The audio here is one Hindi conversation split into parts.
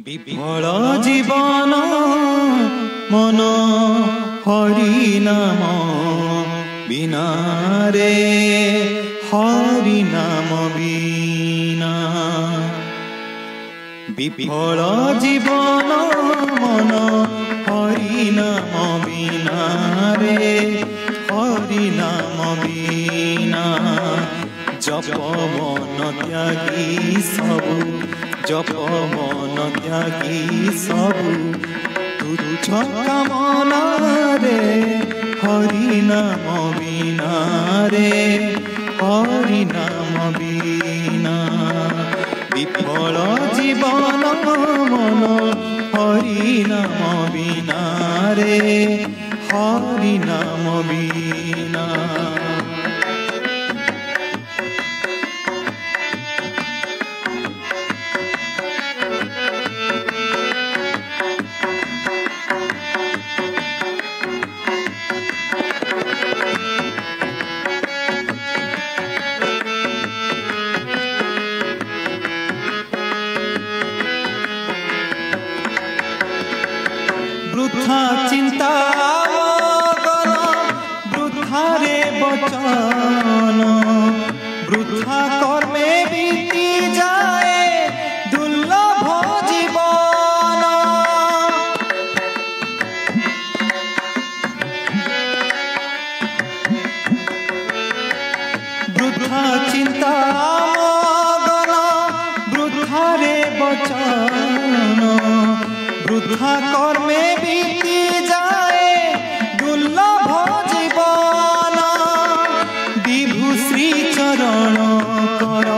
विफल जीवन मन हरि नाम बिना रे हरि नाम बिना विफल जीवन मन हरि नाम बिना रे हरि नाम बिना जप मन त्यागी सबु जप मन त्यागी सबु तुच्छ कामना रे हरि नाम बिना रे हरि नाम बिना विफल जीवन मन हरि नाम बिना रे हरि नाम बिना वृथा चिंता मगन वृथा रे बचन वृथा कर्मे बीती जाए दुर्लभ जीवन वृथा चिंता मगन वृथा रे बचन वृथा कर्मे बीती जाए दुर्लभ जीवन विभु श्री चरण कर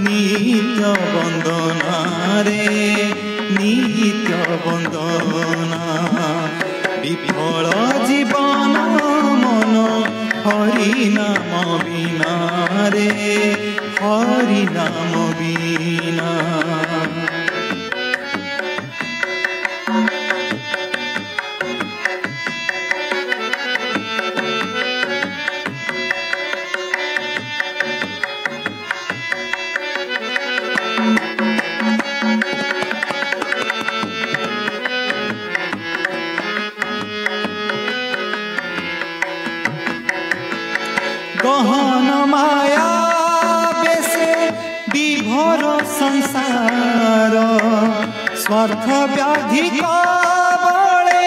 नित्य वंदना रे नित्य वंदना विफल जीवन मन हरि नाम बिना रे हरि नाम बिना गहन माया बेसे विभोर संसार स्वार्थ व्याधि बड़े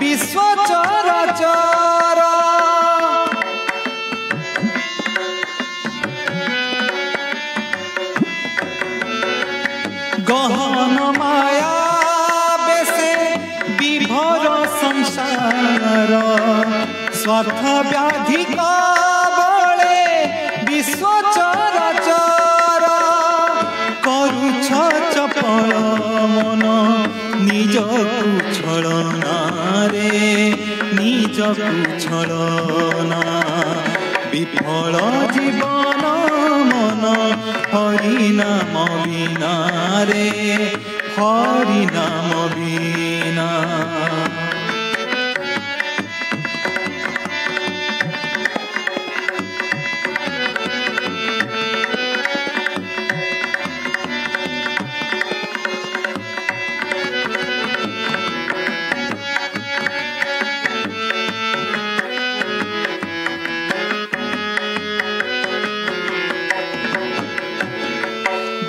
विश्व चराचर गहन माया बेसे विभोर संसार स्वार्थ व्याधि विश्व चराचर करुछ चपल मन निजकु छलना रे निजकु छलना विफल जीवन मन हरि नाम बिना रे हरि नाम बिना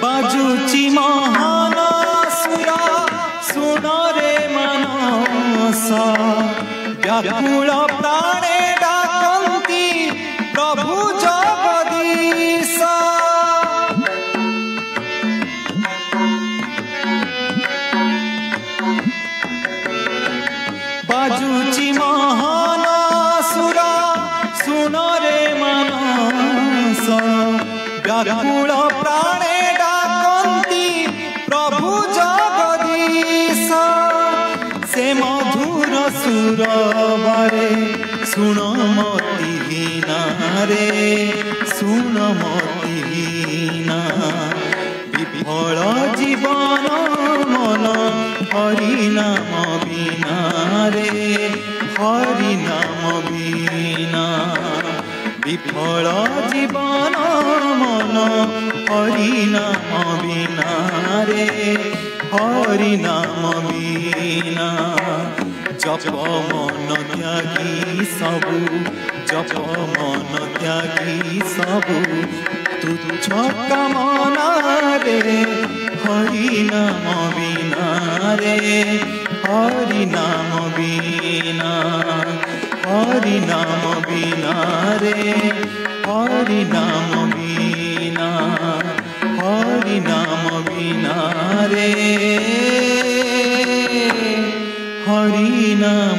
बाजुची महान सुर सुन रे मनस व्याकुल प्राणे डाकंती प्रभु जगदीश बाजुची महान सुर सुन रे मनस व्याकुल प्राणे प्रभु जगदीश से मधुर सुर बारे सुन मतिहीना रे सुन मतिहीना विफल जीवन मन हरि नाम बिना रे हरि नाम बिना विफल जीवन मन हरि नाम बिना रे हरि नाम बिना जप मन त्यागी सबु जप मन त्यागी सबु तुच्छ कामना रे हरि नाम बिना रे हरि नाम बिना हरि नाम बिना रे हरि नाम बिना हरि नाम बिना रे हरि नाम